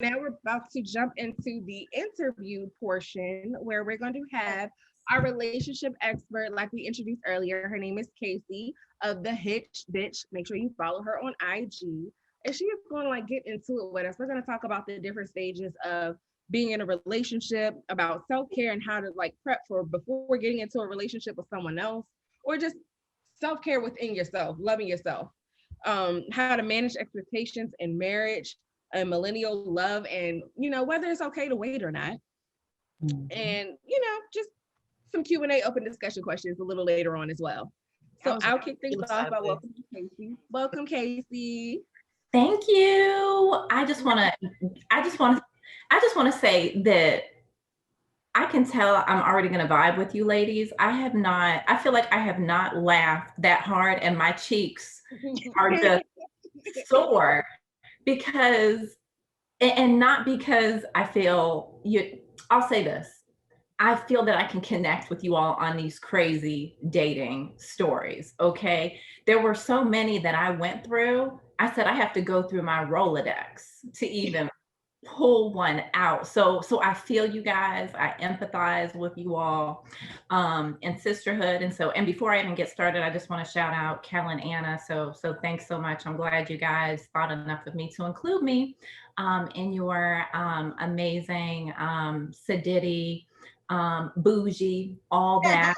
Now we're about to jump into the interview portion where we're going to have our relationship expert, like we introduced earlier. Her name is Kacie of the Hitched Bitch. Make sure you follow her on IG. And she is going to like get into it with us. We're going to talk about the different stages of being in a relationship, about self-care and how to like prep for before getting into a relationship with someone else, or just self-care within yourself, loving yourself. How to manage expectations in marriage, and millennial love, and whether it's okay to wait or not, Mhm. and just some Q&A open discussion questions a little later on as well. So I'll kick things off by welcoming Kacie. Welcome, Kacie. Thank you. I just want to say that I can tell I'm already going to vibe with you ladies. I feel like I have not laughed that hard and my cheeks are just sore because, and not because I'll say this. I feel that I can connect with you all on these crazy dating stories. Okay. There were so many that I went through. I said I have to go through my Rolodex to even pull one out. So I feel you guys. I empathize with you all in sisterhood. And before I even get started, I just want to shout out Kel and Anna. So thanks so much. I'm glad you guys thought enough of me to include me in your amazing Saditty, Bougie, all that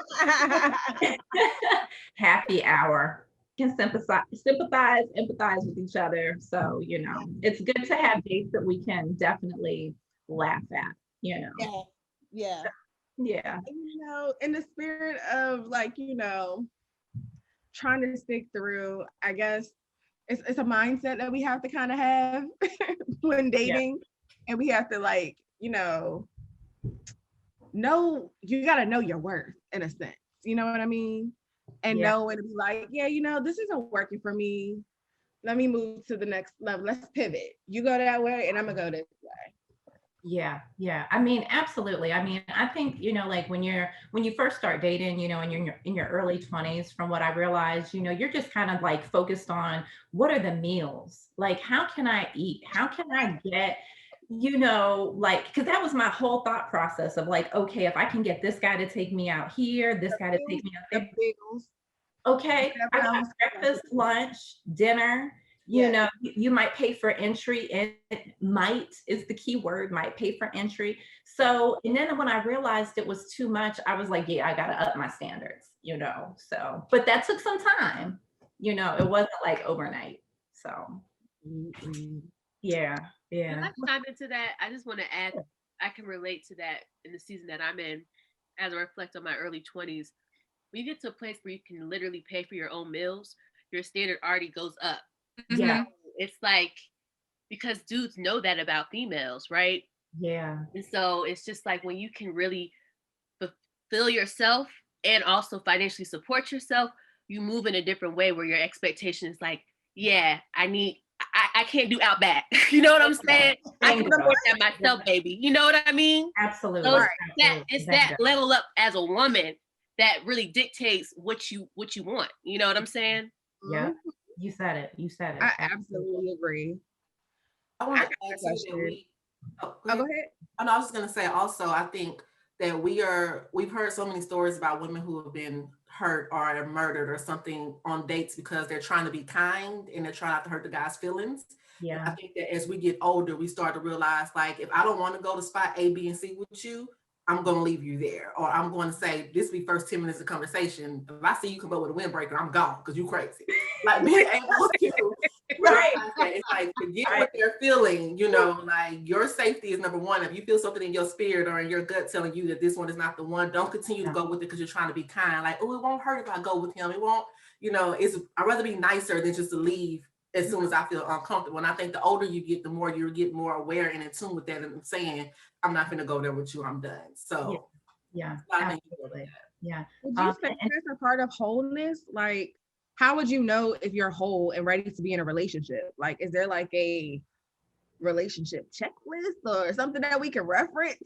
happy hour. Can sympathize, empathize with each other. So, it's good to have dates that we can definitely laugh at, Yeah. Yeah. Yeah. In the spirit of like trying to stick through, I guess it's a mindset that we have to kind of have when Yeah. dating, and we have to like know, you got to know your worth in a sense, you know what I mean, and Yeah. know and be like, yeah, this isn't working for me, let me move to the next level, let's pivot, you go that way and I'm gonna go this way. Yeah, yeah. I mean, absolutely. I mean, I think, like when you first start dating, and you're in your early 20s, from what I realized, you're just kind of like focused on what are the meals? Like, how can I eat? How can I get, like, because that was my whole thought process of like, okay, if I can get this guy to take me out here, this guy to take me out The there, bills, okay, I whatever got else. breakfast, lunch, dinner. Yeah. You might pay for entry, and might is the key word, might pay for entry. So, and then when I realized it was too much, I was like, yeah, I got to up my standards, So, but that took some time, it wasn't like overnight. So, Mm-mm. yeah, Can yeah, I chime into that? I just want to add, I can relate to that in the season that I'm in as I reflect on my early 20s. When you get to a place where you can literally pay for your own meals, your standard already goes up. yeah, It's like, because dudes know that about females, right? yeah, And so it's just like when you can really fulfill yourself and also financially support yourself, you move in a different way where your expectation is like, yeah, I can't do Outback. You know what I'm saying? I can Bingo. support that myself, baby. You know what I mean? So Absolutely, it's absolutely. that level up as a woman that really dictates what you want. You know what I'm saying? Yeah, you said it. You said it. I Absolutely. absolutely agree. I I want to got add a too that question. go Oh, ahead. go ahead. Oh, no, I was just gonna say also, I think that we've heard so many stories about women who have been hurt or murdered or something on dates because they're trying to be kind and they're trying not to hurt the guy's feelings. And I Yeah, think that as we get older, we start to realize like if I don't want to go to spot A, B, and C with you, I'm gonna leave you there. Or I'm going to say this be first 10 minutes of conversation. If I see you come up with a windbreaker, I'm gone because you crazy. Like being able to right, it's like forget right. what they're feeling, like your safety is number one. If you feel something in your spirit or in your gut telling you that this one is not the one, don't continue to Yeah. go with it because you're trying to be kind. Like, oh, it won't hurt if I go with him. It won't, I'd rather be nicer than just to leave as soon as I feel uncomfortable. And I think the older you get, the more you get more aware and in tune with that and saying, I'm not gonna go there with you, I'm done. Yeah, So yeah, I think absolutely. Yeah. Would you say And that's a part of wholeness? Like, how would you know if you're whole and ready to be in a relationship? Like, is there like a relationship checklist or something that we can reference?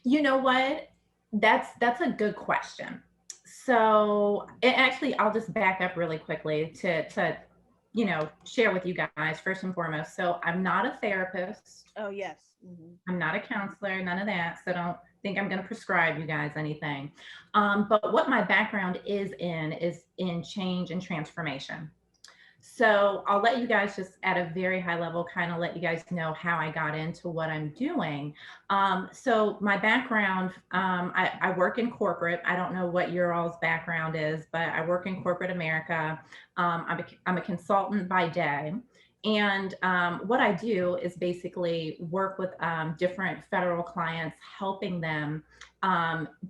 you know what? That's a good question. So, and actually, I'll just back up really quickly to share with you guys first and foremost. So I'm not a therapist. Oh, yes. I'm not a counselor, none of that. So don't think I'm going to prescribe you guys anything. But what my background is in change and transformation. So I'll let you guys just at a very high level, kind of let you guys know how I got into what I'm doing. So my background, I work in corporate. I don't know what your all's background is, but I work in corporate America. I'm a consultant by day. And what I do is basically work with different federal clients, helping them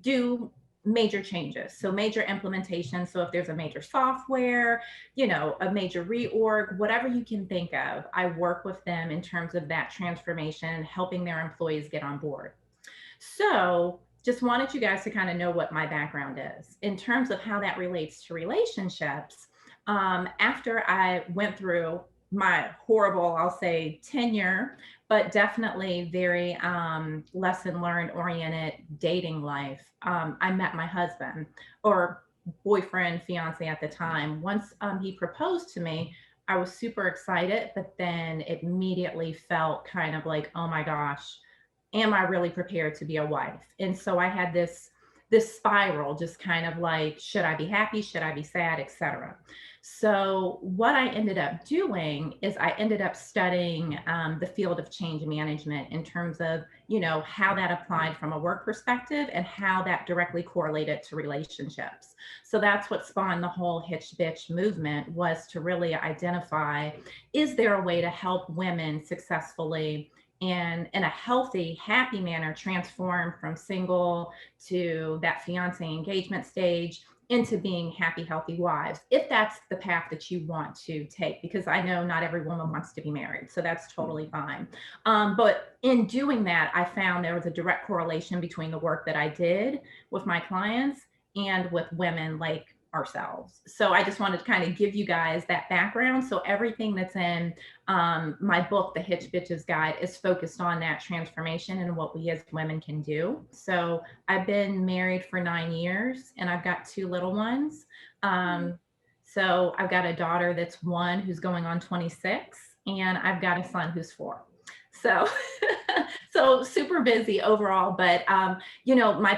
do major changes. So major implementation. So if there's a major software, a major reorg, whatever you can think of, I work with them in terms of that transformation, helping their employees get on board. So just wanted you guys to kind of know what my background is in terms of how that relates to relationships. After I went through my horrible, I'll say, tenure, but definitely very lesson learned oriented dating life, I met my husband, or boyfriend, fiance at the time. Once he proposed to me, I was super excited, but then it immediately felt kind of like, oh my gosh, am I really prepared to be a wife? And so I had this spiral, just kind of like, should I be happy? Should I be sad, etc. So what I ended up doing is I ended up studying the field of change management in terms of, how that applied from a work perspective and how that directly correlated to relationships. So that's what spawned the whole Hitched Bitch movement, was to really identify, is there a way to help women successfully and in a healthy, happy manner transform from single to that fiance engagement stage into being happy, healthy wives, if that's the path that you want to take, because I know not every woman wants to be married, so that's totally fine. But in doing that, I found there was a direct correlation between the work that I did with my clients and with women like ourselves. So I just wanted to kind of give you guys that background. So everything that's in my book, The Hitched Bitches Guide, is focused on that transformation and what we as women can do. So I've been married for 9 years and I've got 2 little ones. So I've got a daughter that's 1 who's going on 26, and I've got a son who's 4. So, so super busy overall, but my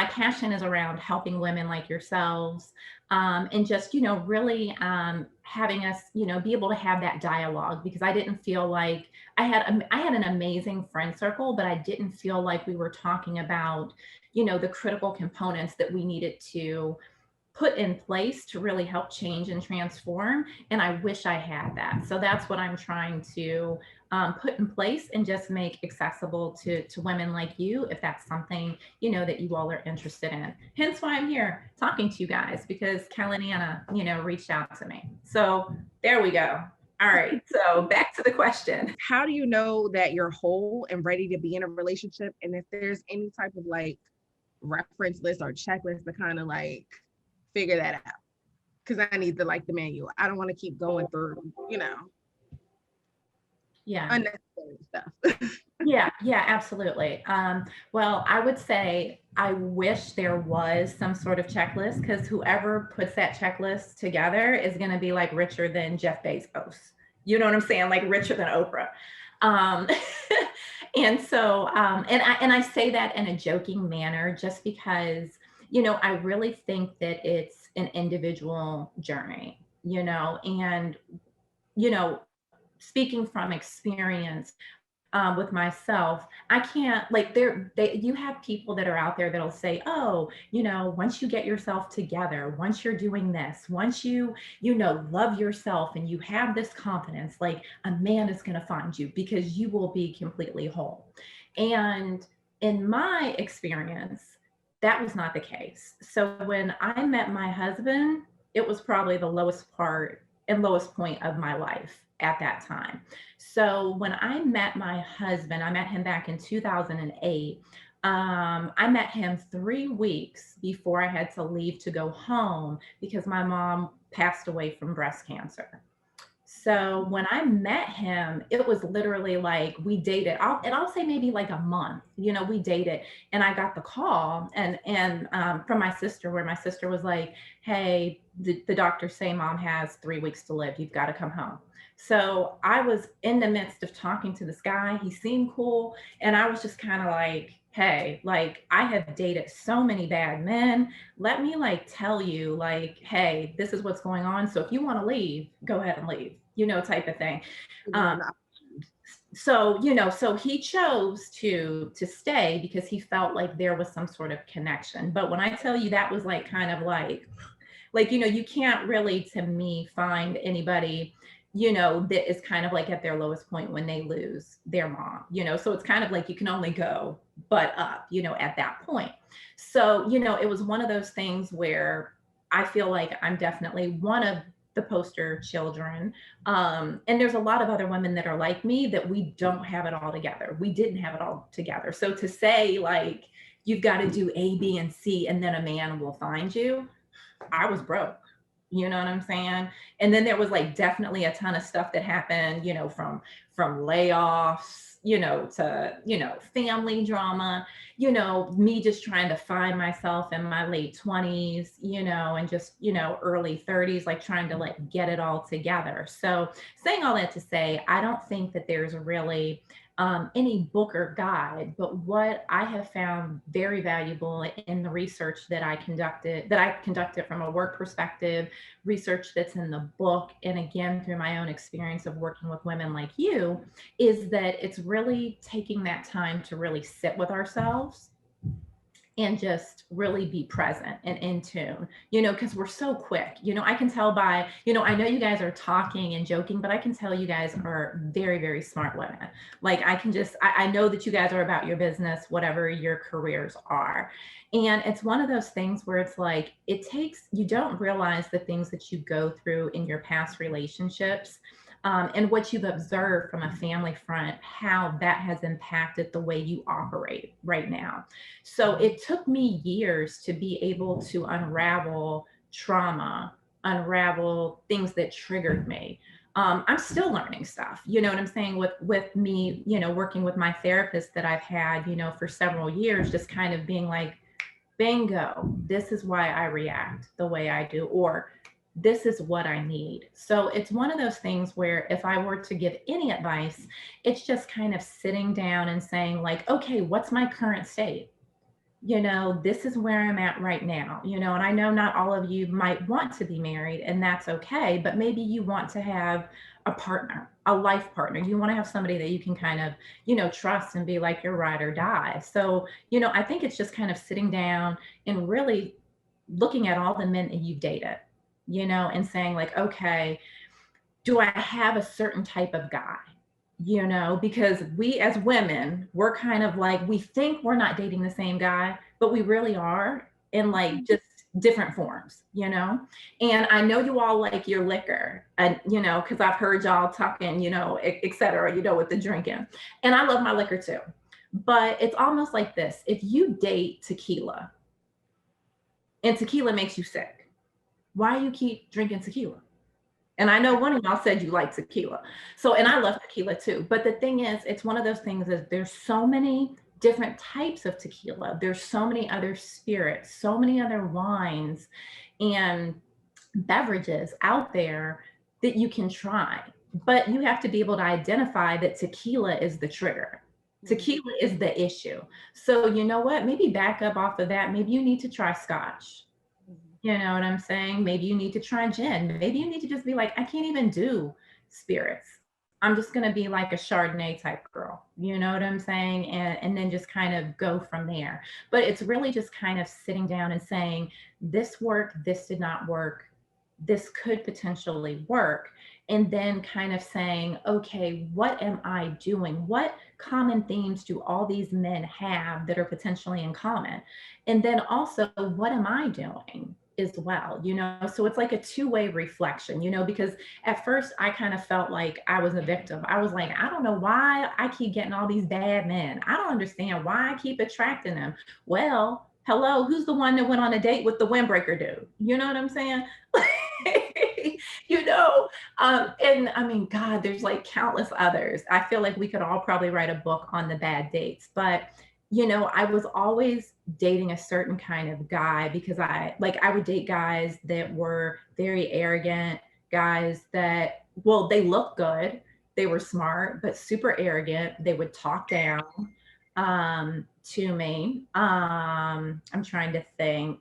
passion is around helping women like yourselves, and just really having us be able to have that dialogue, because I didn't feel like I had an amazing friend circle, but I didn't feel like we were talking about the critical components that we needed to put in place to really help change and transform. And I wish I had that. So that's what I'm trying to put in place and just make accessible to women like you, if that's something, that you all are interested in. Hence why I'm here talking to you guys, because Kelly and Anna, reached out to me. So there we go. All right. So back to the question. How do you know that you're whole and ready to be in a relationship? And if there's any type of like reference list or checklist to kind of like figure that out, because I need the manual. I don't want to keep going through, unnecessary stuff. Yeah, absolutely. Well, I would say I wish there was some sort of checklist, because whoever puts that checklist together is going to be like richer than Jeff Bezos. You know what I'm saying? Like richer than Oprah. And so, and I say that in a joking manner, just because I really think that it's an individual journey, and, speaking from experience with myself, I can't you have people that are out there that'll say, oh, once you get yourself together, once you're doing this, once you love yourself and you have this confidence, like a man is going to find you because you will be completely whole. And in my experience, that was not the case. So when I met my husband, it was probably the lowest point of my life at that time. So when I met my husband, I met him back in 2008. I met him 3 weeks before I had to leave to go home because my mom passed away from breast cancer. So when I met him, it was literally like we dated. I'll say maybe like a month. We dated, and I got the call and from my sister, where my sister was like, "Hey, the doctors say mom has 3 weeks to live. You've got to come home." So I was in the midst of talking to this guy. He seemed cool, and I was just kind of like, "Hey, like I have dated so many bad men. Let me like tell you, like, hey, this is what's going on. So if you want to leave, go ahead and leave." Type of thing. Um, so he chose to stay because he felt like there was some sort of connection. But when I tell you, that was like kind of like you can't really, to me, find anybody that is kind of like at their lowest point when they lose their mom. So it's kind of like you can only go but up at that point. So it was one of those things where I feel like I'm definitely one of the poster children. And there's a lot of other women that are like me, that we don't have it all together. We didn't have it all together. So to say like you've got to do A, B, and C, and then a man will find you, I was broke. You know what I'm saying? And then there was like definitely a ton of stuff that happened, from layoffs, to, family drama, me just trying to find myself in my late 20s, and just, early 30s, like trying to like get it all together. So saying all that to say, I don't think that there's really any book or guide, but what I have found very valuable in the research that I conducted from a work perspective, research that's in the book, and again, through my own experience of working with women like you, is that it's really taking that time to really sit with ourselves and just really be present and in tune, because we're so quick. I can tell by, I know you guys are talking and joking, but I can tell you guys are very, very smart women. Like I know that you guys are about your business, whatever your careers are. And it's one of those things where it's like, you don't realize the things that you go through in your past relationships. And what you've observed from a family front, how that has impacted the way you operate right now. So it took me years to be able to unravel trauma, unravel things that triggered me. I'm still learning stuff, you know what I'm saying, with me, working with my therapist that I've had, for several years, just kind of being like, bingo, this is why I react the way I do, or this is what I need. So it's one of those things where if I were to give any advice, it's just kind of sitting down and saying like, okay, what's my current state? This is where I'm at right now, and I know not all of you might want to be married, and that's okay, but maybe you want to have a partner, a life partner. You want to have somebody that you can kind of, trust and be like your ride or die. So, I think it's just kind of sitting down and really looking at all the men that you've dated, and saying like, okay, do I have a certain type of guy? Because we as women, we're kind of like, we think we're not dating the same guy, but we really are, in like just different forms, And I know you all like your liquor, and, because I've heard y'all talking, et cetera, with the drinking. And I love my liquor too. But it's almost like this. If you date tequila and tequila makes you sick, why do you keep drinking tequila? And I know one of y'all said you like tequila. So, and I love tequila too. But the thing is, it's one of those things is there's so many different types of tequila. There's so many other spirits, so many other wines and beverages out there that you can try. But you have to be able to identify that tequila is the trigger. Tequila is the issue. So you know what? Maybe back up off of that. Maybe you need to try scotch. You know what I'm saying? Maybe you need to try gin. Maybe you need to just be like, I can't even do spirits. I'm just going to be like a Chardonnay type girl. You know what I'm saying? And then just kind of go from there. But it's really just kind of sitting down and saying, this worked, this did not work, this could potentially work. And then kind of saying, okay, what am I doing? What common themes do all these men have that are potentially in common? And then also, what am I doing as well? So it's like a two-way reflection, because at first I kind of felt like I was a victim. I was like, I don't know why I keep getting all these bad men. I don't understand why I keep attracting them. Well, hello, who's the one that went on a date with the windbreaker dude? You know what I'm saying? you know, and I mean, God, there's like countless others. I feel like we could all probably write a book on the bad dates, but I was always dating a certain kind of guy because I would date guys that were very arrogant, guys that, well, they looked good, they were smart, but super arrogant. They would talk down to me. I'm trying to think.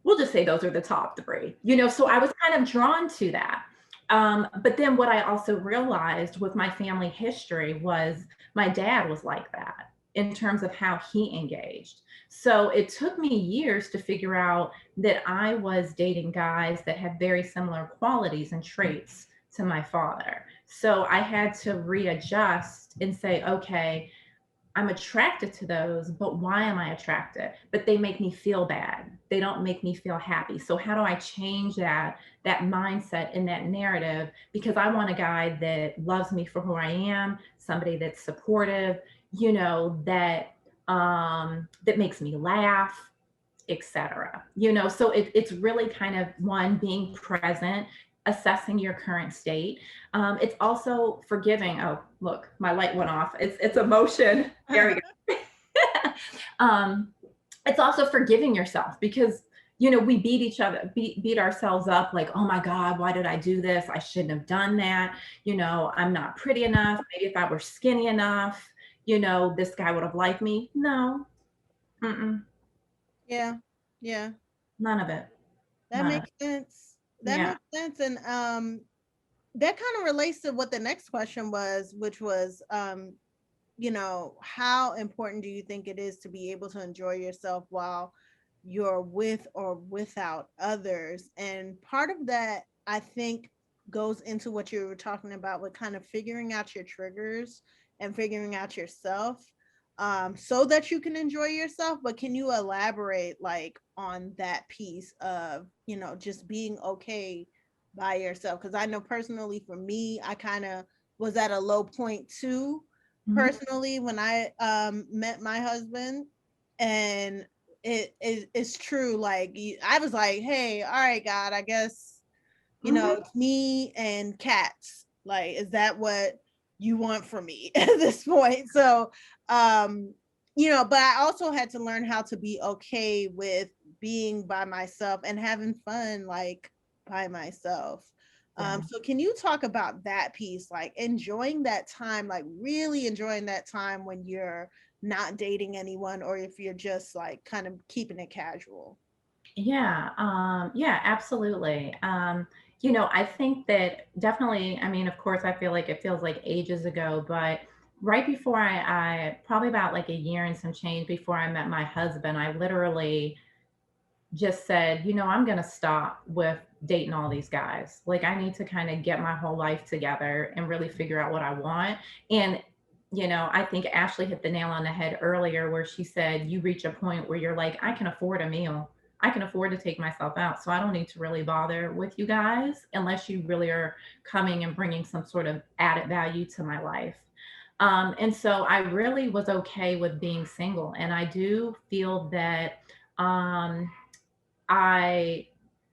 We'll just say those are the top three, so I was kind of drawn to that. But then what I also realized with my family history was my dad was like that in terms of how he engaged. So it took me years to figure out that I was dating guys that had very similar qualities and traits to my father. So I had to readjust and say, okay, I'm attracted to those, but why am I attracted? But they make me feel bad. They don't make me feel happy. So how do I change that mindset and that narrative? Because I want a guy that loves me for who I am, somebody that's supportive, that that makes me laugh, etc. So it's really kind of one, being present, assessing your current state. It's also forgiving. Oh, look, my light went off. It's emotion. There we go. It's also forgiving yourself because we beat ourselves up like, oh my God, why did I do this? I shouldn't have done that. I'm not pretty enough. Maybe if I were skinny enough, this guy would have liked me. No. Mm-mm. Yeah. Yeah. None of it. That None of makes sense. it. That Yeah. makes sense. And that kind of relates to what the next question was, which was how important do you think it is to be able to enjoy yourself while you're with or without others? And part of that, I think, goes into what you were talking about with kind of figuring out your triggers and figuring out yourself, so that you can enjoy yourself. But can you elaborate like on that piece of, just being okay by yourself? Because I know personally for me, I kind of was at a low point too, personally, when I met my husband. And it's true, like I was like, hey, all right, God, I guess it's me and cats. Like, is that what you want from me at this point? So but I also had to learn how to be okay with being by myself and having fun, like, by myself. So can you talk about that piece, like enjoying that time, like really enjoying that time when you're not dating anyone, or if you're just like kind of keeping it casual? Yeah, absolutely. I think that definitely, I mean, of course, I feel like it feels like ages ago, but right before I probably about like a year and some change before I met my husband, I literally just said, I'm going to stop with dating all these guys. Like, I need to kind of get my whole life together and really figure out what I want. And, I think Ashley hit the nail on the head earlier where she said, you reach a point where you're like, I can afford a meal. I can afford to take myself out. So I don't need to really bother with you guys unless you really are coming and bringing some sort of added value to my life. And so I really was okay with being single. And I do feel that, I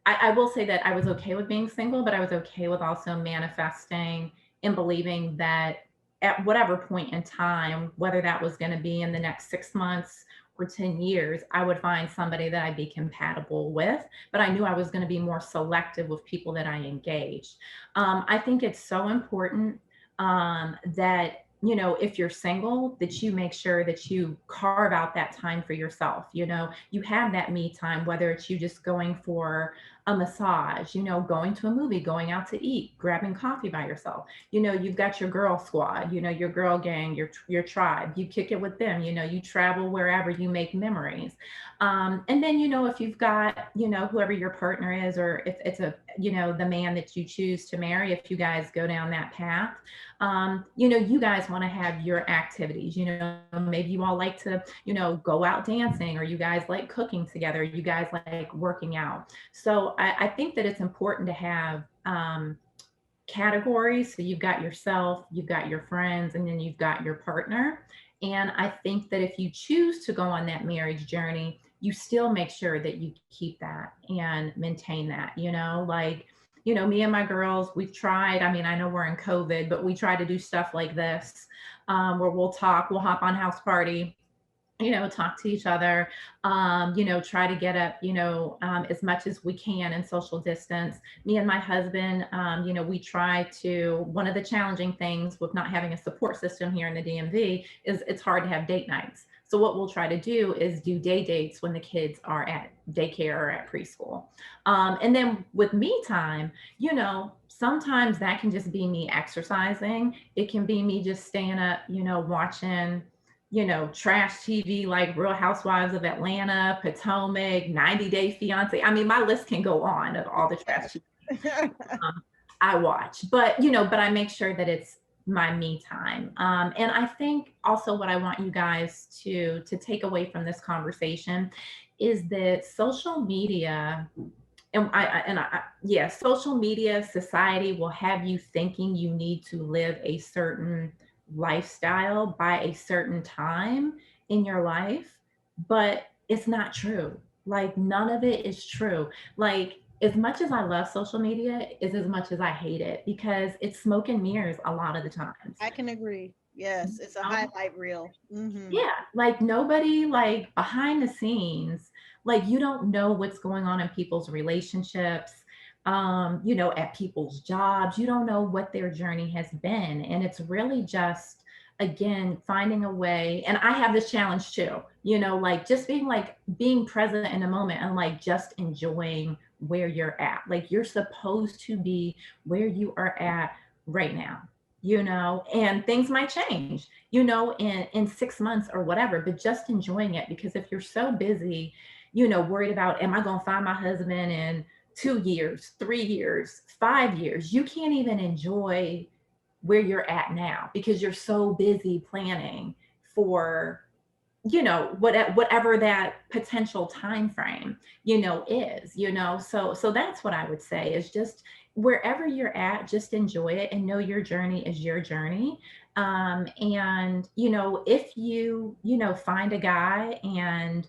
I will say that I was okay with being single, but I was okay with also manifesting and believing that at whatever point in time, whether that was going to be in the next 6 months or 10 years, I would find somebody that I'd be compatible with. But I knew I was going to be more selective with people that I engaged. I think it's so important that if you're single, that you make sure that you carve out that time for yourself. You have that me time, whether it's you just going for a massage, going to a movie, going out to eat, grabbing coffee by yourself. You've got your girl squad, your girl gang, your tribe. You kick it with them. You travel wherever, you make memories. And then if you've got whoever your partner is, or if it's the man that you choose to marry, if you guys go down that path, you guys want to have your activities. Maybe you all like to go out dancing, or you guys like cooking together, you guys like working out. So I think that it's important to have categories. So you've got yourself, you've got your friends, and then you've got your partner. And I think that if you choose to go on that marriage journey, you still make sure that you keep that and maintain that, like, me and my girls, we've tried, I mean, I know we're in COVID, but we try to do stuff like this, where we'll hop on House Party, talk to each other, try to get up, as much as we can in social distance. Me and my husband, we try to, one of the challenging things with not having a support system here in the DMV is it's hard to have date nights. So what we'll try to do is do day dates when the kids are at daycare or at preschool. And then with me time, sometimes that can just be me exercising. It can be me just staying up, watching, trash TV like Real Housewives of Atlanta, Potomac, 90 Day Fiance. I mean, my list can go on of all the trash TV I watch, but I make sure that it's my me time. And I think also what I want you guys to take away from this conversation is that social media social media, society will have you thinking you need to live a certain lifestyle by a certain time in your life, but it's not true. Like, none of it is true. Like, as much as I love social media is as much as I hate it, because it's smoke and mirrors a lot of the times. I can agree. Yes, it's a highlight reel. Yeah, like nobody, like behind the scenes, like you don't know what's going on in people's relationships, at people's jobs. You don't know what their journey has been. And it's really just, again, finding a way. And I have this challenge too, like just being present in the moment and like just enjoying where you're at. Like, you're supposed to be where you are at right now, and things might change, in 6 months or whatever, but just enjoying it. Because if you're so busy, worried about, am I going to find my husband in 2 years, 3 years, 5 years, you can't even enjoy where you're at now because you're so busy planning for, whatever that potential time frame, is, so that's what I would say is just wherever you're at, just enjoy it and know your journey is your journey. And, if you, find a guy and,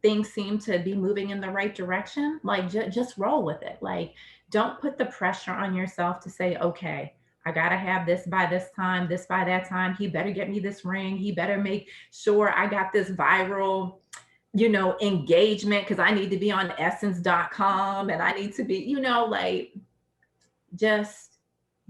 things seem to be moving in the right direction, like just roll with it. Like, don't put the pressure on yourself to say, okay, I gotta have this by this time, this by that time. He better get me this ring. He better make sure I got this viral, engagement, because I need to be on essence.com and I need to be, like, just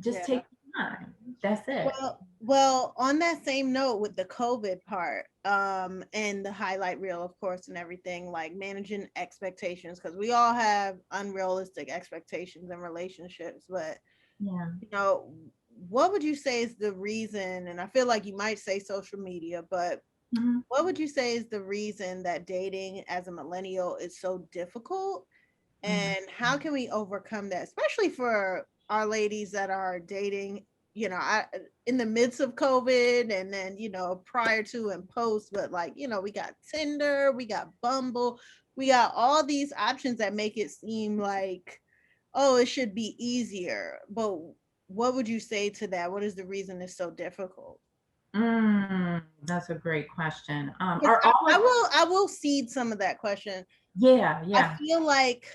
take time. That's it. Well, on that same note with the COVID part, and the highlight reel, of course, and everything, like managing expectations, because we all have unrealistic expectations in relationships, but yeah, what would you say is the reason, and I feel like you might say social media, but what would you say is the reason that dating as a millennial is so difficult? And how can we overcome that, especially for our ladies that are dating, in the midst of COVID, and then, prior to and post, but like, we got Tinder, we got Bumble, we got all these options that make it seem like, oh, it should be easier. But what would you say to that? What is the reason it's so difficult? That's a great question. I will cede some of that question. Yeah. I feel like,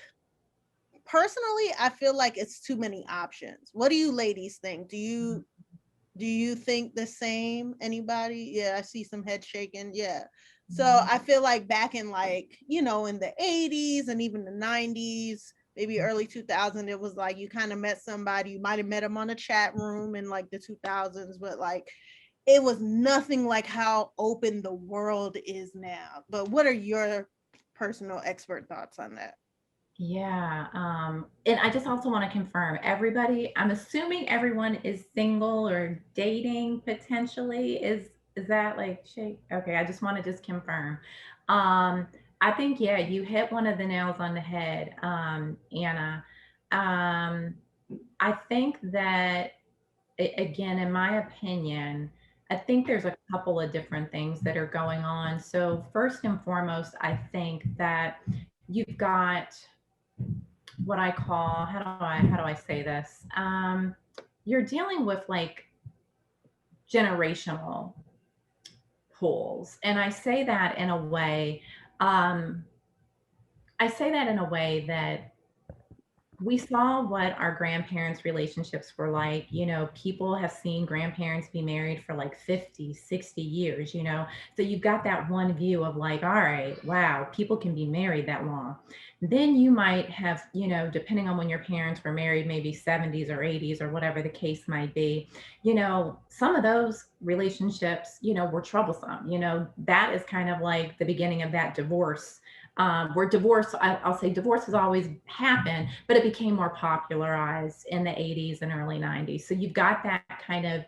personally, I feel like it's too many options. What do you ladies think? Do you think the same? Anybody? Yeah, I see some head shaking. Yeah. So I feel like back in, like, in the 80s and even the 90s, maybe early 2000, it was like you kind of met somebody, you might have met them on a chat room in like the 2000s, but like it was nothing like how open the world is now. But what are your personal expert thoughts on that? Yeah. And I just also want to confirm, everybody, I'm assuming everyone is single or dating potentially. Is that like shake? Okay, I just want to just confirm. Um, I think, yeah, you hit one of the nails on the head, Anna. Um, I think that, again, in my opinion, I think there's a couple of different things that are going on. So first and foremost, I think that you've got what I call, how do I say this? You're dealing with like generational pulls. And um, I say that in a way that we saw what our grandparents' relationships were like. You know, people have seen grandparents be married for like 50, 60 years, you know. So you've got that one view of like, all right, wow, people can be married that long. Then you might have, you know, depending on when your parents were married, maybe 70s or 80s or whatever the case might be, you know, some of those relationships, you know, were troublesome. You know, that is kind of like the beginning of that divorce, where divorce, I'll say divorce has always happened, but it became more popularized in the 80s and early 90s. So you've got that kind of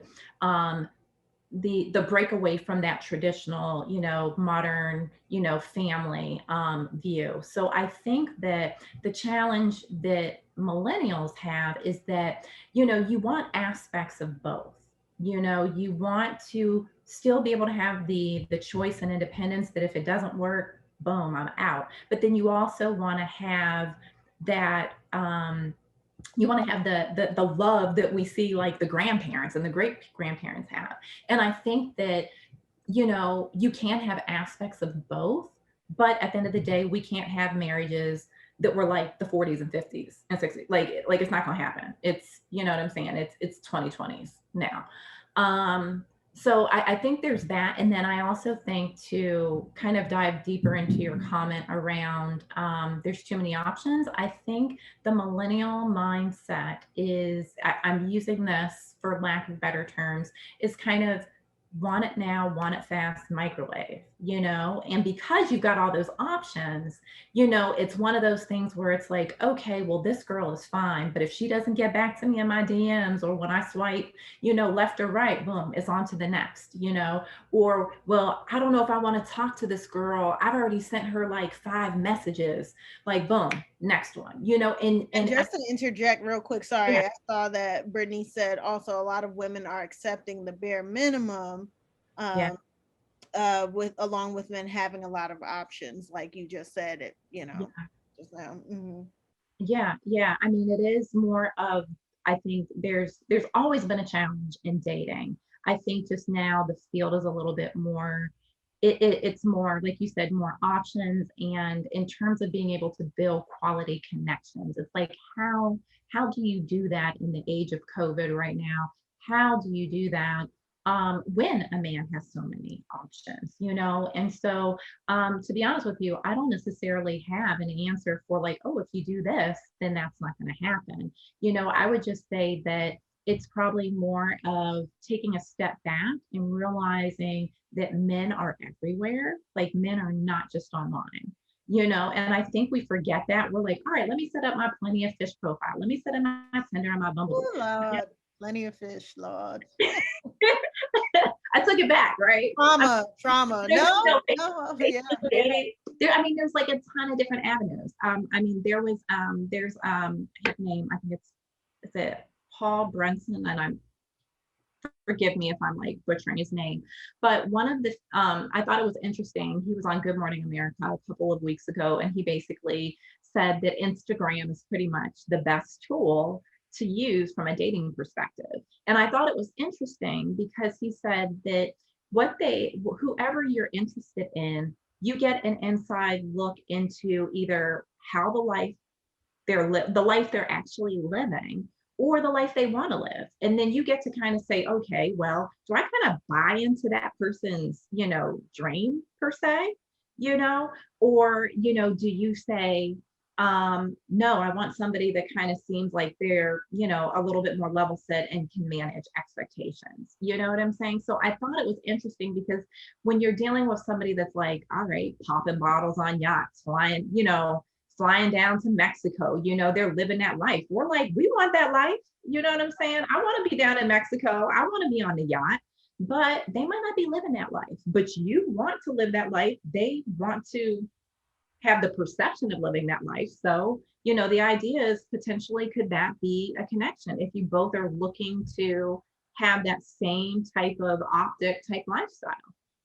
the breakaway from that traditional, you know, modern, you know, family view. So I think that the challenge that millennials have is that, you know, you want aspects of both. You know, you want to still be able to have the choice and independence that if it doesn't work, boom, I'm out. But then you also want to have that you want to have the love that we see like the grandparents and the great grandparents have. And I think that, you know, you can have aspects of both, but at the end of the day, we can't have marriages that were like the 40s and 50s and 60s. Like it's not going to happen. It's, you know what I'm saying? It's 2020s now. So I think there's that. And then I also think to kind of dive deeper into your comment around there's too many options. I think the millennial mindset is, I'm using this for lack of better terms, is kind of want it now, want it fast, microwave, you know? And because you've got all those options, you know, it's one of those things where it's like, okay, well, this girl is fine, but if she doesn't get back to me in my DMs or when I swipe, you know, left or right, boom, it's on to the next, you know? Or, well, I don't know if I want to talk to this girl. I've already sent her like 5 messages, like, boom, next one, you know? And just to interject real quick, sorry, Yeah. I saw that Brittany said also a lot of women are accepting the bare minimum, Yeah. with along with men having a lot of options, like you just said it, you know, Yeah. just now. Mhm. Yeah. I mean, it is more of, I think there's always been a challenge in dating. I think just now the field is a little bit more, it's more, like you said, more options. And in terms of being able to build quality connections, it's like, how do you do that in the age of COVID right now? How do you do that when a man has so many options, you know? And so to be honest with you, I don't necessarily have an answer for like, oh, if you do this, then that's not going to happen. You know, I would just say that it's probably more of taking a step back and realizing that men are everywhere. Like men are not just online, you know, and I think we forget that. We're like, all right, let me set up my Plenty of Fish profile. Let me set up my Tinder and my Bumble. Oh, Lord, plenty of fish, Lord. I took it back, right? Trauma. There's No, no no, Facebook yeah. dating. There, I mean, there's like a ton of different avenues. I mean, there's his name, I think it's it Paul Brunson, and I'm, forgive me if I'm like butchering his name, but one of the I thought it was interesting. He was on Good Morning America a couple of weeks ago, and he basically said that Instagram is pretty much the best tool to use from a dating perspective. And I thought it was interesting because he said that whoever you're interested in, you get an inside look into either how the life they're actually living or the life they want to live. And then you get to kind of say, okay, well, do I kind of buy into that person's, you know, dream per se, you know, or, you know, do you say, no, I want somebody that kind of seems like they're, you know, a little bit more level set and can manage expectations. You know what I'm saying? So I thought it was interesting because when you're dealing with somebody that's like, all right, popping bottles on yachts, flying, you know, flying down to Mexico, you know, they're living that life. We're like, we want that life. You know what I'm saying? I want to be down in Mexico. I want to be on the yacht, but they might not be living that life. But you want to live that life. They want to have the perception of living that life. So, you know, the idea is potentially could that be a connection if you both are looking to have that same type of optic type lifestyle?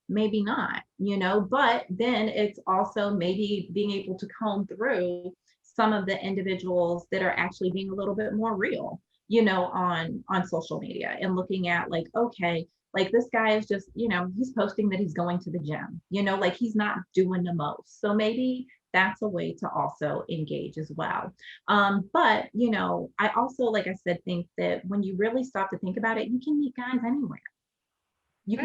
Maybe not, you know, but then it's also maybe being able to comb through some of the individuals that are actually being a little bit more real, you know, on social media, and looking at like, okay, like this guy is just, you know, he's posting that he's going to the gym, you know, like he's not doing the most. So maybe that's a way to also engage as well. But, you know, I also, like I said, think that when you really stop to think about it, you can meet guys anywhere. You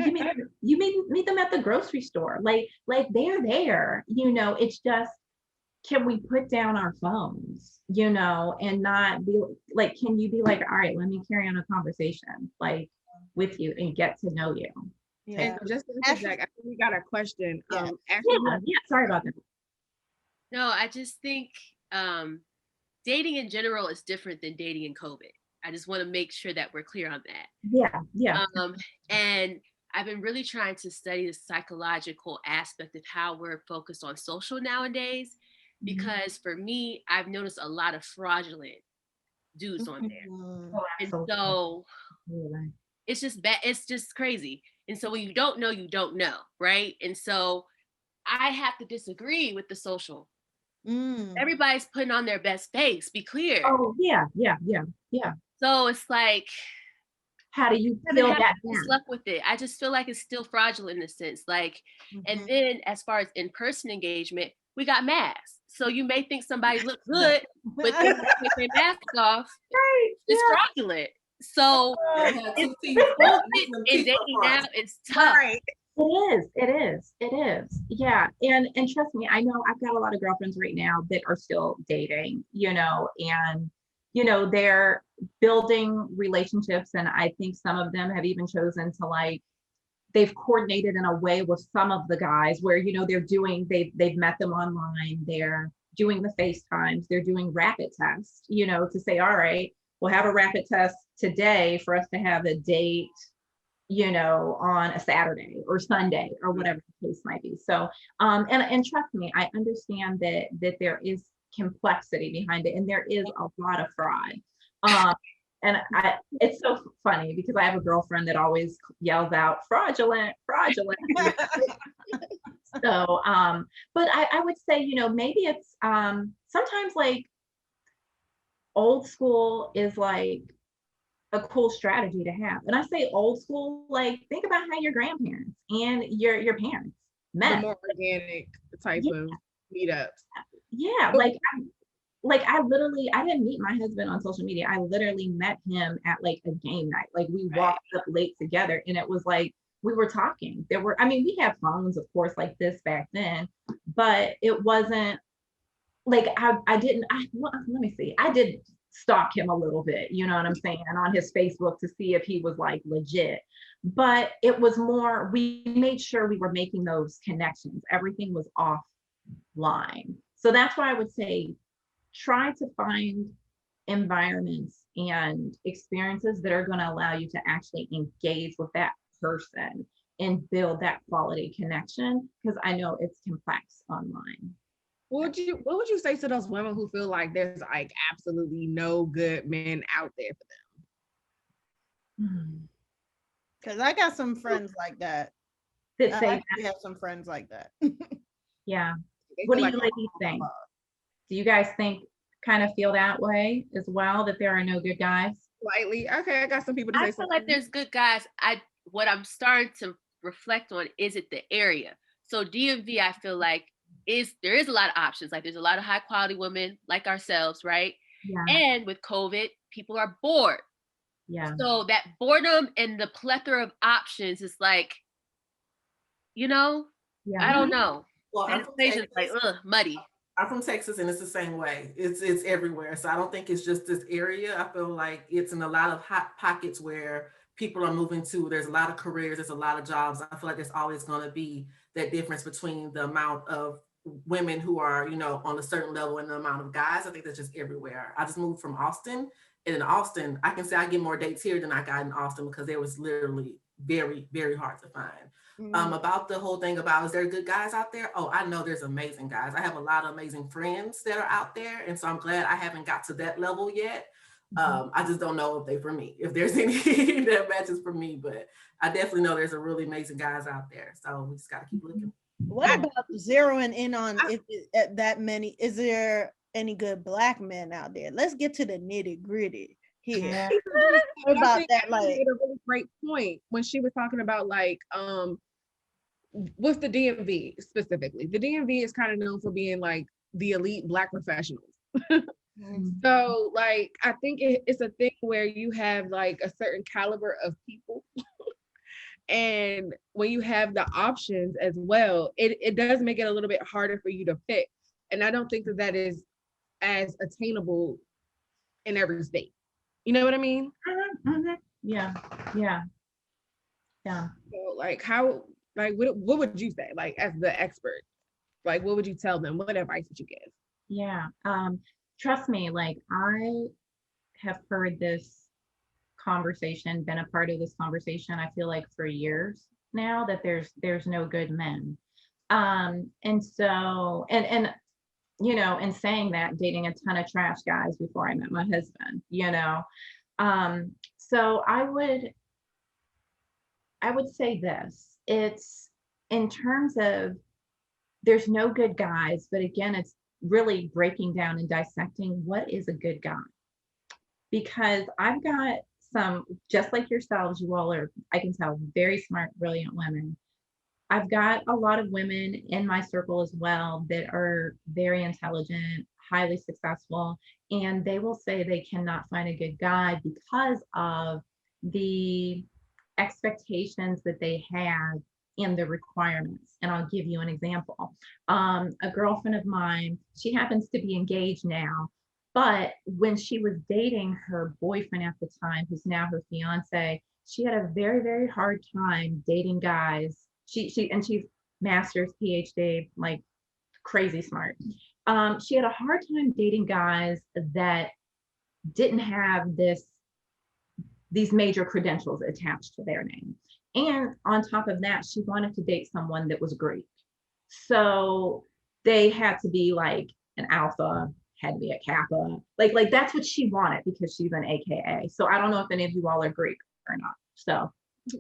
meet them at the grocery store, like they're there, you know. It's just, can we put down our phones, you know, and not be like, can you be like, all right, let me carry on a conversation like with you and get to know you. Yeah. And so just to interject, I think we got a question. Yeah. Ashley, Yeah, sorry about that. No, I just think dating in general is different than dating in COVID. I just want to make sure that we're clear on that. Yeah. And I've been really trying to study the psychological aspect of how we're focused on social nowadays, because for me, I've noticed a lot of fraudulent dudes on there. Mhm. Oh, And absolutely. so Absolutely. it's just bad. It's just crazy. And so when you don't know, right? And so I have to disagree with the social. Mm. Everybody's putting on their best face, be clear. Oh yeah. So it's like, How do you I feel haven't that had down? luck with it. I just feel like it's still fraudulent in a sense. Like, and Mhm. then as far as in-person engagement, we got masks. So you may think somebody looks good, but then when they take their mask off, Right. it's fraudulent. So They had two it's teeth, COVID and and teeth dating up now, front. it's tough. right. It is. Yeah. And trust me, I know I've got a lot of girlfriends right now that are still dating, you know, and you know, they're building relationships. And I think some of them have even chosen to like, they've coordinated in a way with some of the guys where, you know, they've met them online, they're doing the FaceTimes, they're doing rapid tests, you know, to say, all right, we'll have a rapid test today for us to have a date, you know, on a Saturday or Sunday or whatever the case might be. So, and trust me, I understand that there is complexity behind it, and there is a lot of fraud. And it's so funny because I have a girlfriend that always yells out fraudulent. So, but I would say, you know, maybe it's sometimes like old school is like a cool strategy to have. And I say old school, like think about how your grandparents and your parents The met. more organic type Yeah. of meetups. Yeah, like I didn't meet my husband on social media. I literally met him at like a game night. Like we walked up late together, and it was like we were talking. I mean, we had phones, of course, like this back then, but it wasn't like let me see. I did stalk him a little bit, you know what I'm saying, on his Facebook to see if he was like legit. But it was more, we made sure we were making those connections. Everything was offline. So that's why I would say try to find environments and experiences that are going to allow you to actually engage with that person and build that quality connection, because I know it's complex online. What would you say to those women who feel like there's like absolutely no good men out there for them? Because I got some friends like that. That I say actually have some friends like that. yeah. They What do feel you like, ladies think? Do you guys kind of feel that way as well, that there are no good guys? slightly. Okay, I got some people to say I feel something. like there's good guys. What I'm starting to reflect on is it the area. So DMV, I feel like there is a lot of options. Like there's a lot of high quality women like ourselves, right? Yeah. And with COVID, people are bored. Yeah. So that boredom and the plethora of options is like, you know, Yeah. I don't know. Well, That equation is like muddy. I'm from Texas, and it's the same way. It's everywhere. So I don't think it's just this area. I feel like it's in a lot of hot pockets where people are moving to. There's a lot of careers. There's a lot of jobs. I feel like there's always going to be that difference between the amount of women who are, you know, on a certain level and the amount of guys. I think that's just everywhere. I just moved from Austin, and in Austin, I can say I get more dates here than I got in Austin because it was literally very, very hard to find. About the whole thing about, is there good guys out there? Oh, I know there's amazing guys. I have a lot of amazing friends that are out there. And so I'm glad I haven't got to that level yet. I just don't know if they for me, if there's any that matches for me, but I definitely know there's a really amazing guys out there. So we just got to keep looking. What about zeroing in on that many? Is there any good black men out there. Let's get to the nitty gritty here. Yeah. What I about think that? Ashley Like, made a really great point when she was talking about like with the DMV specifically. The DMV is kind of known for being like the elite black professionals. So like I think it's a thing where you have like a certain caliber of people. And when you have the options as well, it does make it a little bit harder for you to pick. And I don't think that that is as attainable in every state. You know what I mean? Yeah. Yeah. Yeah. So like how, like what would you say, like as the expert? Like what would you tell them? What advice would you give? Yeah. Trust me, like I have heard this conversation, been a part of this conversation, I feel like for years now, that there's no good men. And so and you know, in saying that, dating a ton of trash guys before I met my husband, you know. So I would say this. It's in terms of there's no good guys, but again, it's really breaking down and dissecting what is a good guy. Because I've got some, just like yourselves, you all are, I can tell, very smart, brilliant women. I've got a lot of women in my circle as well that are very intelligent, highly successful, and they will say they cannot find a good guy because of the expectations that they have and the requirements. And I'll give you an example. A girlfriend of mine, she happens to be engaged now, but when she was dating her boyfriend at the time, who's now her fiance, she had a very, very hard time dating guys. She's master's, PhD, like crazy smart. She had a hard time dating guys that didn't have these major credentials attached to their name. And on top of that, she wanted to date someone that was Greek. So they had to be like an alpha, had to be a kappa. Like that's what she wanted because she's an AKA. So I don't know if any of you all are Greek or not. So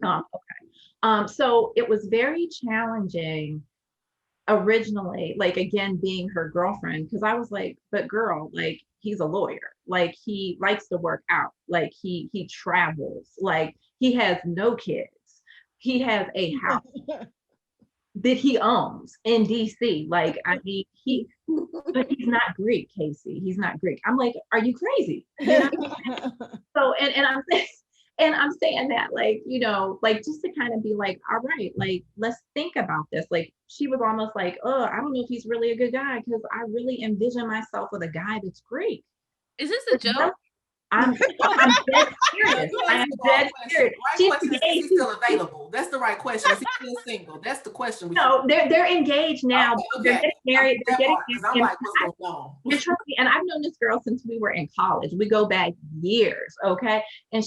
okay. So it was very challenging originally, like again, being her girlfriend, because I was like, but girl, like he's a lawyer, like he likes to work out, like he travels, like he has no kids, he has a house that he owns in DC. Like, I mean, but he's not Greek, Kacie. He's not Greek. I'm like, are you crazy? You know? So, and I'm saying that, like, you know, like just to kind of be like, all right, like, let's think about this. Like, she was almost like, oh, I don't know if he's really a good guy because I really envision myself with a guy that's Greek. Is this a joke? I'm dead serious. I am dead serious. Right question is he still available? That's the right question. Is he still single? That's the question. No, they're engaged now. Okay. They're getting married. They're getting I'm like, what's going on? and I've known this girl since we were in college. We go back years, okay? And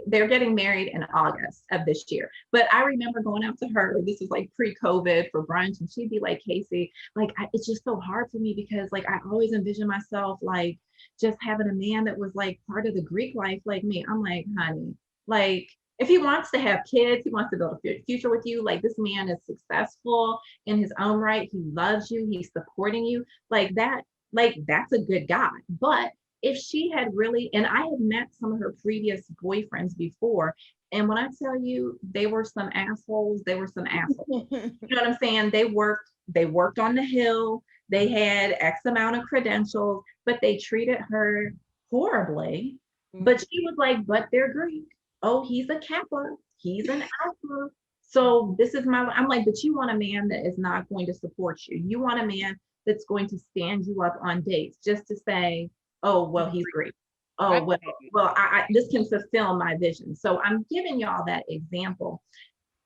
they're getting married in August of this year. But I remember going out to her, this was like pre-COVID, for brunch, and she'd be like, Kacie, like it's just so hard for me because like I always envision myself like just having a man that was like part of the Greek life like me. I'm like, honey, like if he wants to have kids, he wants to build a future with you, like this man is successful in his own right, he loves you, he's supporting you, like that's a good guy. But if she had really, and I had met some of her previous boyfriends before, and when I tell you they were some assholes, you know what I'm saying? They worked on the hill, they had X amount of credentials, but they treated her horribly. But she was like, but they're Greek. Oh, he's a kappa, he's an alpha. So this is I'm like, but you want a man that is not going to support you. You want a man that's going to stand you up on dates just to say, oh, well, he's Greek. Oh, well, I this can fulfill my vision. So I'm giving y'all that example,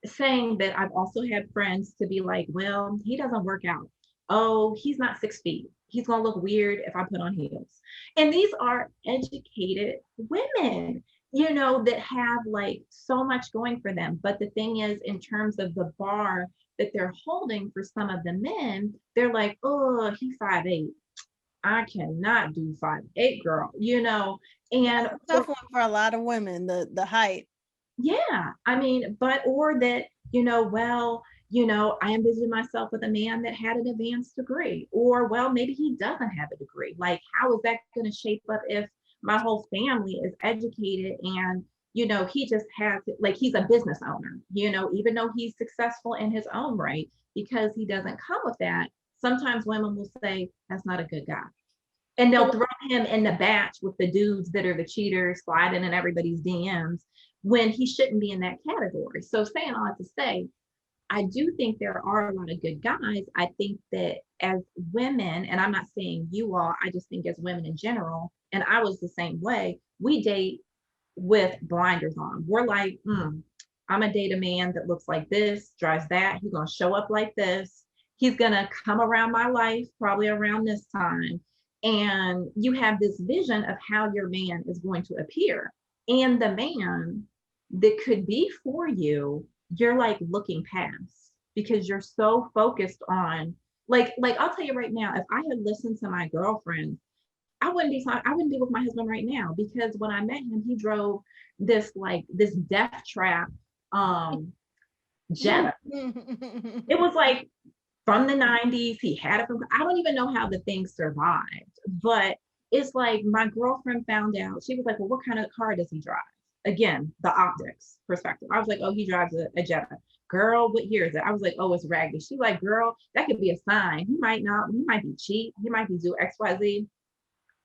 saying that I've also had friends to be like, well, he doesn't work out. Oh, he's not 6 feet. He's gonna look weird if I put on heels. And these are educated women, you know, that have like so much going for them. But the thing is, in terms of the bar that they're holding for some of the men, they're like, oh, he's 5'8". I cannot do 5'8", girl, you know. And tough one for a lot of women, the height. Yeah, I mean, or that, you know, well, you know, I envision myself with a man that had an advanced degree, or well, maybe he doesn't have a degree. Like, how is that going to shape up if my whole family is educated and, you know, he just has, like, he's a business owner, you know, even though he's successful in his own right, because he doesn't come with that. Sometimes women will say, that's not a good guy. And they'll throw him in the batch with the dudes that are the cheaters, sliding in everybody's DMs when he shouldn't be in that category. So saying all that to say, I do think there are a lot of good guys. I think that as women, and I'm not saying you all, I just think as women in general, and I was the same way, we date with blinders on. We're like, I'm gonna date a man that looks like this, drives that, he's gonna show up like this, he's gonna come around my life probably around this time. And you have this vision of how your man is going to appear. And the man that could be for you, you're like looking past because you're so focused on like I'll tell you right now, if I had listened to my girlfriend, I wouldn't be with my husband right now, because when I met him, he drove this death trap Jetta. It was like from the 90s. He had it from, I don't even know how the thing survived, but it's like my girlfriend found out. She was like, well, what kind of car does he drive? Again, the optics perspective. I was like, oh, he drives a Jetta. Girl, what year is it? I was like, oh, it's raggedy. She's like, girl, that could be a sign. He might be cheap. He might be do XYZ,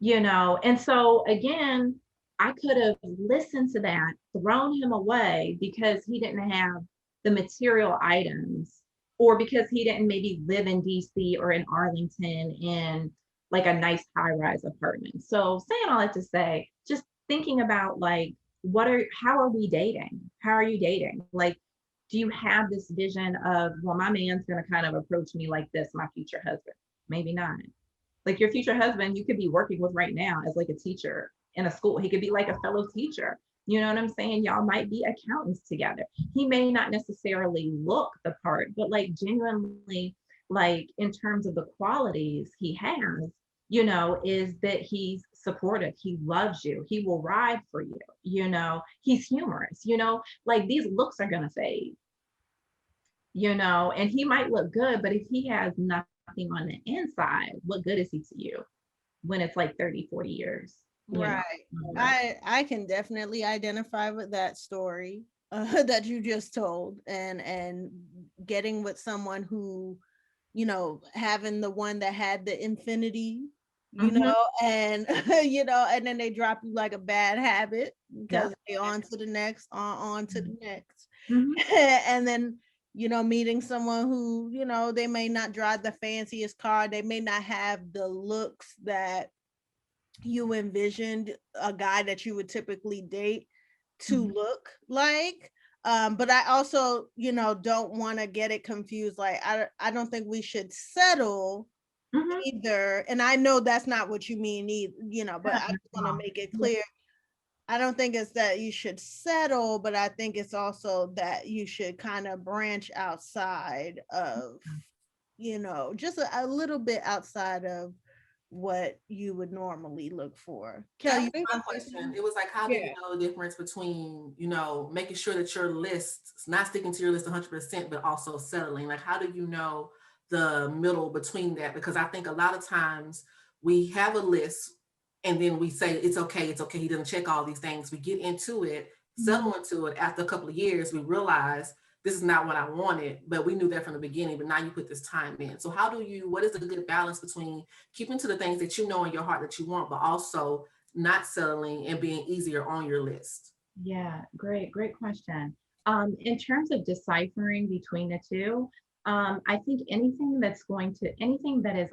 you know? And so again, I could have listened to that, thrown him away because he didn't have the material items, or because he didn't maybe live in DC or in Arlington in like a nice high-rise apartment. So saying all that to say, just thinking about like, how are we dating? How are you dating? Like, do you have this vision of, well, my man's gonna kind of approach me like this, my future husband? Maybe not. Like your future husband, you could be working with right now as like a teacher in a school. He could be like a fellow teacher. You know what I'm saying? Y'all might be accountants together. He may not necessarily look the part, but like genuinely, like in terms of the qualities he has, you know, is that he's supportive. He loves you. He will ride for you. You know, he's humorous. You know, like these looks are going to fade, you know, and he might look good, but if he has nothing on the inside, what good is he to you when it's like 30, 40 years? Right. I can definitely identify with that story that you just told, and getting with someone who, you know, having the one that had the infinity, you know, and you know, and then they drop you like a bad habit because they on to the next, on to the next. And then, you know, meeting someone who, you know, they may not drive the fanciest car, they may not have the looks that you envisioned a guy that you would typically date to look like. But I also, you know, don't want to get it confused. Like, I don't think we should settle either. And I know that's not what you mean either, you know, but I just want to make it clear. I don't think it's that you should settle, but I think it's also that you should kind of branch outside of, you know, just a little bit outside of what you would normally look for. Kelly, my question. It was like, how do you know the difference between, you know, making sure that your list is not sticking to your list 100%, but also settling? Like, how do you know the middle between that? Because I think a lot of times we have a list and then we say, it's okay. He doesn't check all these things. We get into it, settle into it. After a couple of years, we realize this is not what I wanted, but we knew that from the beginning, but now you put this time in. So what is a good balance between keeping to the things that you know in your heart that you want, but also not settling and being easier on your list? Yeah, great question. In terms of deciphering between the two, I think anything that is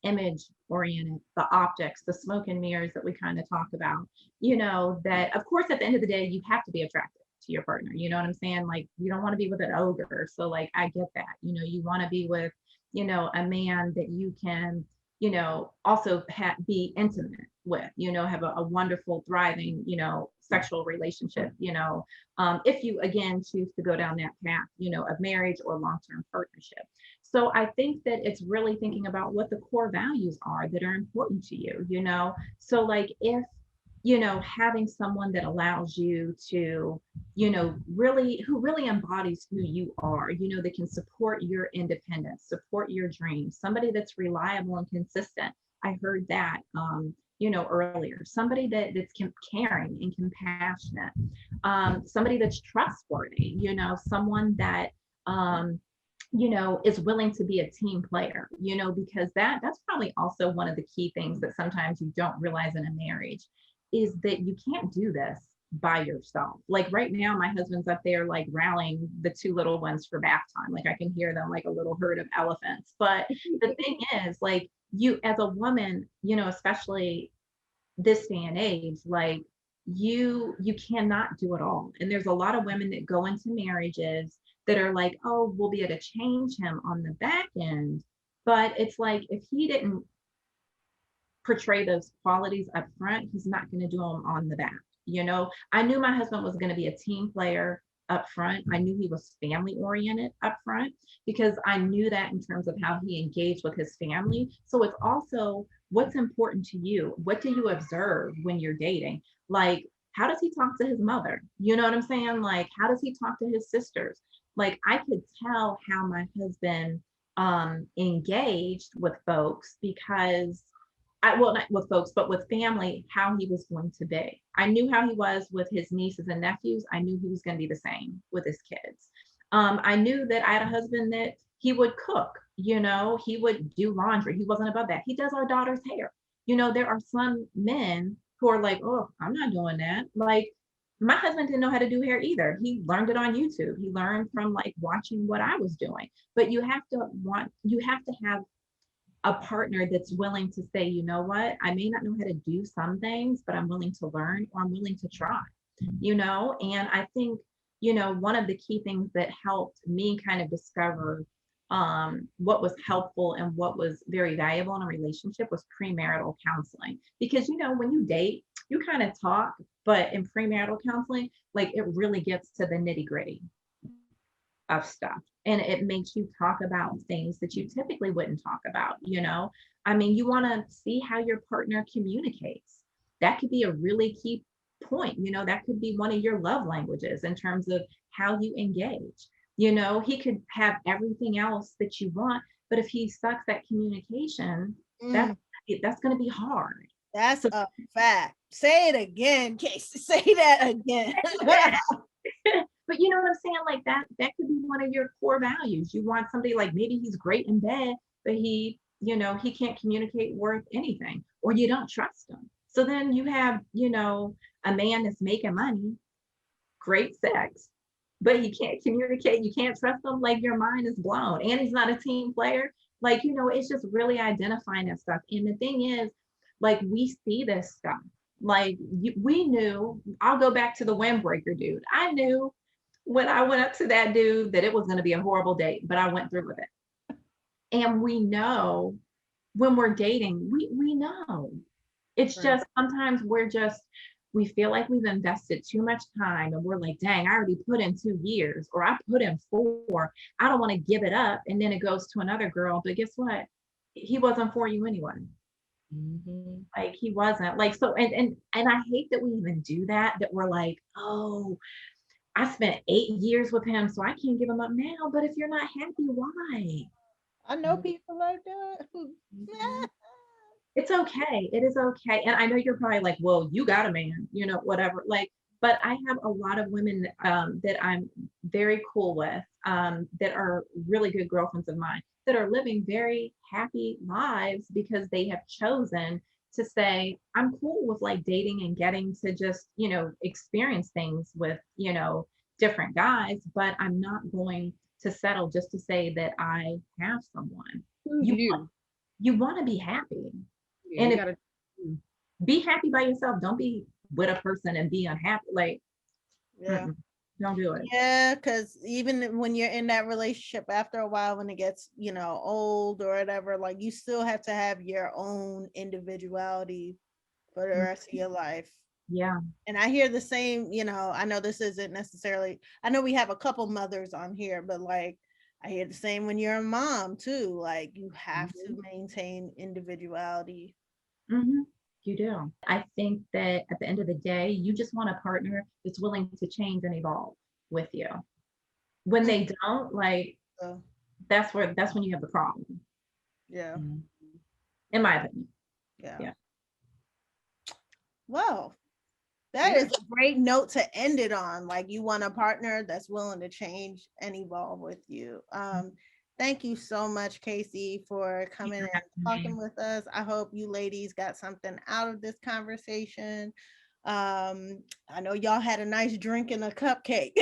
image oriented, the optics, the smoke and mirrors that we kind of talk about, you know, that of course at the end of the day, you have to be attractive to your partner. You know what I'm saying? Like, you don't want to be with an ogre. So like, I get that, you know, you want to be with, you know, a man that you can, you know, also be intimate with, you know, have a wonderful, thriving, you know, sexual relationship, you know, if you again choose to go down that path, you know, of marriage or long-term partnership. So I think that it's really thinking about what the core values are that are important to you, you know. So like if you know, having someone that allows you to, you know, who really embodies who you are, you know, that can support your independence, support your dreams, somebody that's reliable and consistent. I heard that, you know, earlier, somebody that's caring and compassionate, somebody that's trustworthy, you know, someone that, you know, is willing to be a team player, you know, because that's probably also one of the key things that sometimes you don't realize in a marriage is that you can't do this by yourself. Like right now, my husband's up there like rallying the two little ones for bath time. Like I can hear them like a little herd of elephants. But the thing is, like you as a woman, you know, especially this day and age, like you cannot do it all. And there's a lot of women that go into marriages that are like, oh, we'll be able to change him on the back end. But it's like if he didn't portray those qualities up front, he's not going to do them on the back. You know, I knew my husband was going to be a team player up front. I knew he was family oriented up front because I knew that in terms of how he engaged with his family. So it's also what's important to you. What do you observe when you're dating? Like, how does he talk to his mother? You know what I'm saying? Like, how does he talk to his sisters? Like, I could tell how my husband engaged with folks because well, not with folks, but with family, how he was going to be. I knew how he was with his nieces and nephews. I knew he was going to be the same with his kids. I knew that I had a husband that he would cook, you know, he would do laundry. He wasn't above that. He does our daughter's hair. You know, there are some men who are like, oh, I'm not doing that. Like, my husband didn't know how to do hair either. He learned it on YouTube. He learned from like watching what I was doing. But you have to have a partner that's willing to say, you know what, I may not know how to do some things, but I'm willing to learn or I'm willing to try, you know? And I think, you know, one of the key things that helped me kind of discover what was helpful and what was very valuable in a relationship was premarital counseling. Because, you know, when you date, you kind of talk, but in premarital counseling, like it really gets to the nitty gritty of stuff. And it makes you talk about things that you typically wouldn't talk about, you know? I mean, you want to see how your partner communicates. That could be a really key point, you know, that could be one of your love languages in terms of how you engage. You know, he could have everything else that you want, but if he sucks at communication, that's going to be hard. That's a fact. Say it again, Kacie. Say that again. But you know what I'm saying? Like that could be one of your core values. You want somebody like maybe he's great in bed, but he, you know, he can't communicate worth anything, or you don't trust him. So then you have, you know, a man that's making money, great sex, but he can't communicate. You can't trust him. Like your mind is blown, and he's not a team player. Like, you know, it's just really identifying that stuff. And the thing is, like, we see this stuff. Like we knew. I'll go back to the windbreaker dude. I knew when I went up to that dude that it was going to be a horrible date, but I went through with it. And we know when we're dating, we know. It's right. Just sometimes we feel like we've invested too much time and we're like, dang, I already put in 2 years or I put in 4. I don't want to give it up. And then it goes to another girl. But guess what? He wasn't for you anyway. Mm-hmm. Like he wasn't like, so, and I hate that we even do that we're like, oh, I spent 8 years with him, so I can't give him up now. But if you're not happy, why? I know people like that. It's okay. It is okay. And I know you're probably like, well, you got a man, you know, whatever. Like, but I have a lot of women that I'm very cool with that are really good girlfriends of mine that are living very happy lives because they have chosen to say, I'm cool with like dating and getting to just, you know, experience things with, you know, different guys, but I'm not going to settle just to say that I have someone. You want to be happy. Yeah, and if, be happy by yourself. Don't be with a person and be unhappy. Like, yeah. Don't do it. Yeah, because even when you're in that relationship, after a while, when it gets, you know, old or whatever, like you still have to have your own individuality for the rest of your life. Yeah. And I hear the same, you know, I know this isn't necessarily, I know we have a couple mothers on here, but like I hear the same when you're a mom too. Like you have to maintain individuality. Mm-hmm. You do. I think that at the end of the day, you just want a partner that's willing to change and evolve with you. When they don't, like, So, that's when you have the problem. yeah. In my opinion. Yeah. Yeah. Well, that is a great note to end it on. Like, you want a partner that's willing to change and evolve with you. Thank you so much, Kacie, for coming and talking with us. I hope you ladies got something out of this conversation. I know y'all had a nice drink and a cupcake.